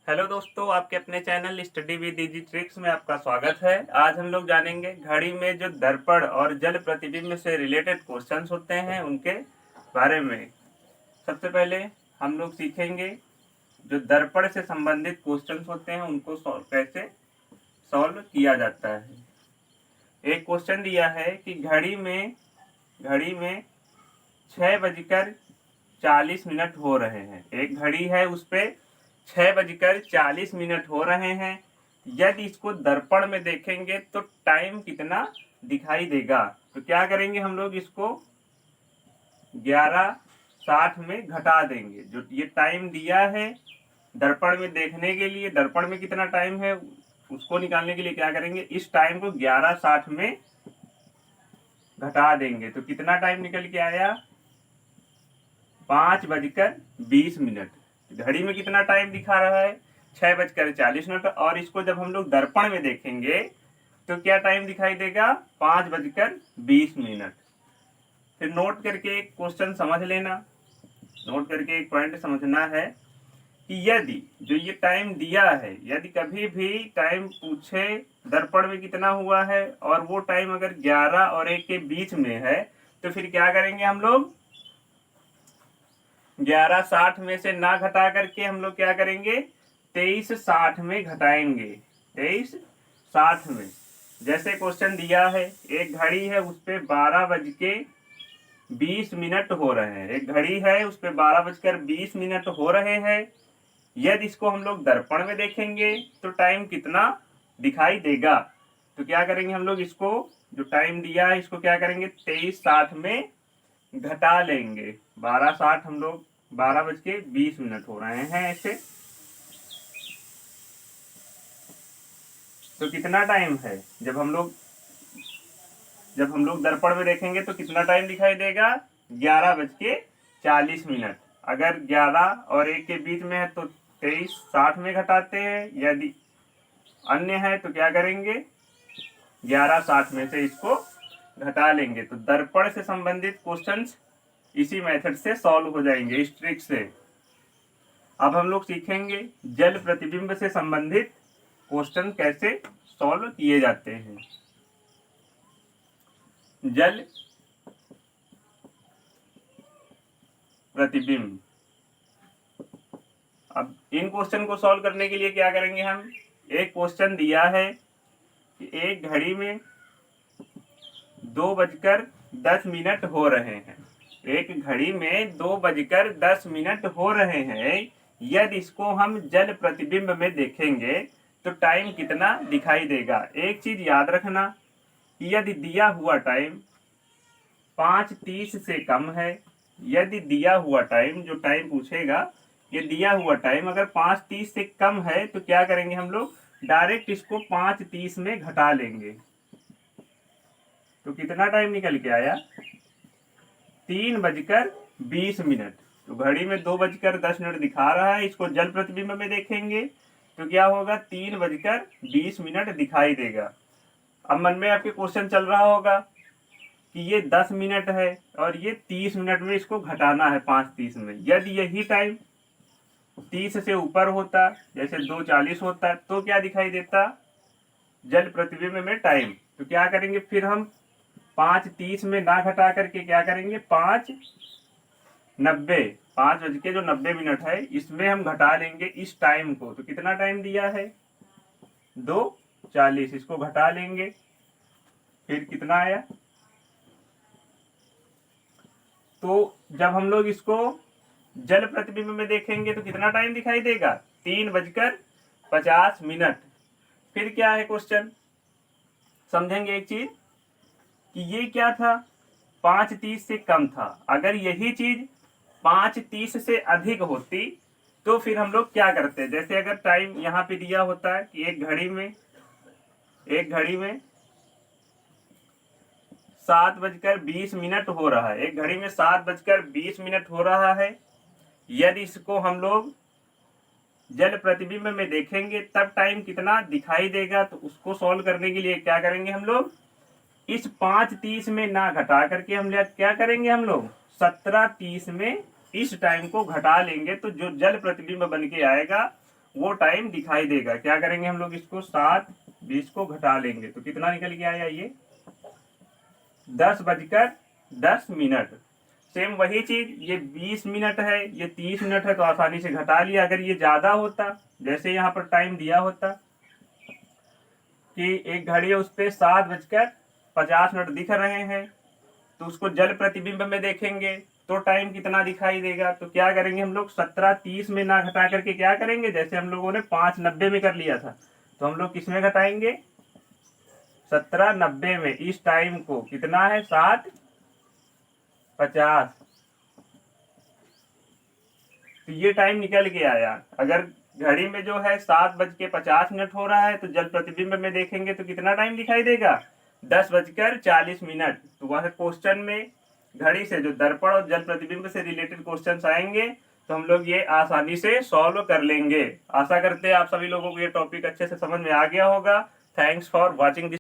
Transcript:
Hello दोस्तों, आपके अपने channel study with easy tricks में आपका स्वागत है। आज हम लोग जानेंगे घड़ी में जो दर्पण और जल प्रतिबिंब से रिलेटेड क्वेश्चंस होते हैं उनके बारे में। सबसे पहले हम लोग सीखेंगे जो दर्पण से संबंधित क्वेश्चंस होते हैं उनको कैसे सॉल्व किया जाता है। एक क्वेश्चन दिया है कि घड़ी में 6:40 हो रहे हैं। एक घड़ी है, उस पे 6:40 हो रहे हैं। यदि इसको दर्पण में देखेंगे तो टाइम कितना दिखाई देगा। तो क्या करेंगे हम लोग, इसको 11:60 में घटा देंगे। जो ये टाइम दिया है दर्पण में देखने के लिए, दर्पण में कितना टाइम है उसको निकालने के लिए क्या करेंगे, इस टाइम को 11:60 में घटा देंगे। तो कितना टाइम निकल के आया, 5:20। घड़ी में कितना टाइम दिखा रहा है, 6:40। और इसको जब हम लोग दर्पण में देखेंगे तो क्या टाइम दिखाई देगा, 5:20। फिर नोट करके एक क्वेश्चन समझ लेना, नोट करके एक पॉइंट समझना है कि यदि जो ये टाइम दिया है, यदि कभी भी टाइम पूछे दर्पण में कितना हुआ है और वो टाइम अगर 11 और 1 के बीच में है, तो फिर क्या करेंगे हम लोग, 11:60 में से ना घटा करके हम लोग क्या करेंगे, 23:60 में घटाएंगे। 23:60 में, जैसे क्वेश्चन दिया है, एक घड़ी है उस पे 12:20 हो रहे हैं। एक घड़ी है उस पे 12:20 हो रहे हैं। यदि इसको हम लोग दर्पण में देखेंगे तो टाइम कितना दिखाई देगा। तो क्या करेंगे हम लोग, इसको जो टाइम दिया है इसको क्या करेंगे, 23:60 में घटा लेंगे। 12:60 हम लोग 12:20 हो रहे हैं ऐसे। तो कितना टाइम है, जब हम लोग दर्पण में देखेंगे तो कितना टाइम दिखाई देगा, 11:40। अगर 11 और 1 के बीच में है तो 23:60 में घटाते हैं। यदि अन्य है तो क्या करेंगे, 11:60 में से इसको घटा लेंगे। तो दर्पण से संबंधित क्वेश्चंस इसी मेथड से सॉल्व हो जाएंगे, इस ट्रिक से। अब हम लोग सीखेंगे जल प्रतिबिंब से संबंधित क्वेश्चन कैसे सॉल्व किए जाते हैं। जल प्रतिबिंब, अब इन क्वेश्चन को सॉल्व करने के लिए क्या करेंगे हम, एक क्वेश्चन दिया है कि एक घड़ी में 2:10 हो रहे हैं। एक घड़ी में 2:10 हो रहे हैं। यदि इसको हम जल प्रतिबिंब में देखेंगे तो टाइम कितना दिखाई देगा। एक चीज याद रखना कि यदि दिया हुआ टाइम 5:30 से कम है, यदि दिया हुआ टाइम, जो टाइम पूछेगा ये दिया हुआ टाइम अगर 5:30 से कम है तो क्या करेंगे हम लोग, डायरेक्ट इसको 5:30 में घटा लेंगे। तो कितना टाइम निकल के आया, 3:20। तो घड़ी में 2:10 दिखा रहा है, इसको जल प्रतिबिंब में देखेंगे तो क्या होगा, 3:20 दिखाई देगा। अब मन में आपके क्वेश्चन चल रहा होगा कि ये 10 मिनट है और ये 30 मिनट में इसको घटाना है 5:30 में। यदि यही टाइम 30 से ऊपर होता, जैसे 2:40 होता, तो क्या दिखाई देता, जल प्रतिबिंब में टाइम। तो क्या करेंगे फिर हम, 5:30 में ना घटा करके क्या करेंगे, 5:90, 5:90 है, इसमें हम घटा लेंगे इस टाइम को। तो कितना टाइम दिया है, 2:40, इसको घटा लेंगे, फिर कितना आया। तो जब हम लोग इसको जल प्रतिबिंब में देखेंगे तो कितना टाइम दिखाई देगा, 3:50। फिर क्या है क्वेश्चन, समझेंगे एक चीज कि ये क्या था, 5:30 से कम था। अगर यही चीज 5:30 से अधिक होती तो फिर हम लोग क्या करते, जैसे अगर टाइम यहाँ पे दिया होता है कि एक घड़ी में 7:20 हो रहा है, एक घड़ी में 7:20 हो रहा है। यदि इसको हम लोग जल प्रतिबिंब में देखेंगे तब टाइम कितना दिखाई देगा। तो उसको सॉल्व करने के लिए क्या करेंगे हम लोग, इस 5:30 में ना घटा करके हम लोग क्या करेंगे, हम लोग 17:30 में इस टाइम को घटा लेंगे। तो जो जल प्रतिबिंब बन के आएगा वो टाइम दिखाई देगा। क्या करेंगे हम लोग, इसको 7:20 को घटा लेंगे तो कितना निकल के आया, ये 10:10 सेम वही चीज, ये 20 मिनट है, ये 30 मिनट है, तो आसानी से घटा लिया। अगर ये ज्यादा होता, जैसे यहाँ पर टाइम दिया होता कि एक घड़ी है उस पर 7:50 दिख रहे हैं, तो उसको जल प्रतिबिंब में देखेंगे तो टाइम कितना दिखाई देगा। तो क्या करेंगे हम लोग, 17:30 में ना घटा करके क्या करेंगे, जैसे हम लोगों ने 5:90 में कर लिया था, तो हम लोग किस में घटाएंगे, 17:90 में। इस टाइम को कितना है, 7:50, तो ये टाइम निकल के आया। अगर घड़ी में जो है 7:50 हो रहा है, तो जल प्रतिबिंब में देखेंगे तो कितना टाइम दिखाई देगा, 10:40। तो वह क्वेश्चन में घड़ी से जो दर्पण और जल प्रतिबिंब से रिलेटेड क्वेश्चंस आएंगे तो हम लोग ये आसानी से सॉल्व कर लेंगे। आशा करते हैं आप सभी लोगों को ये टॉपिक अच्छे से समझ में आ गया होगा। Thanks for watching this.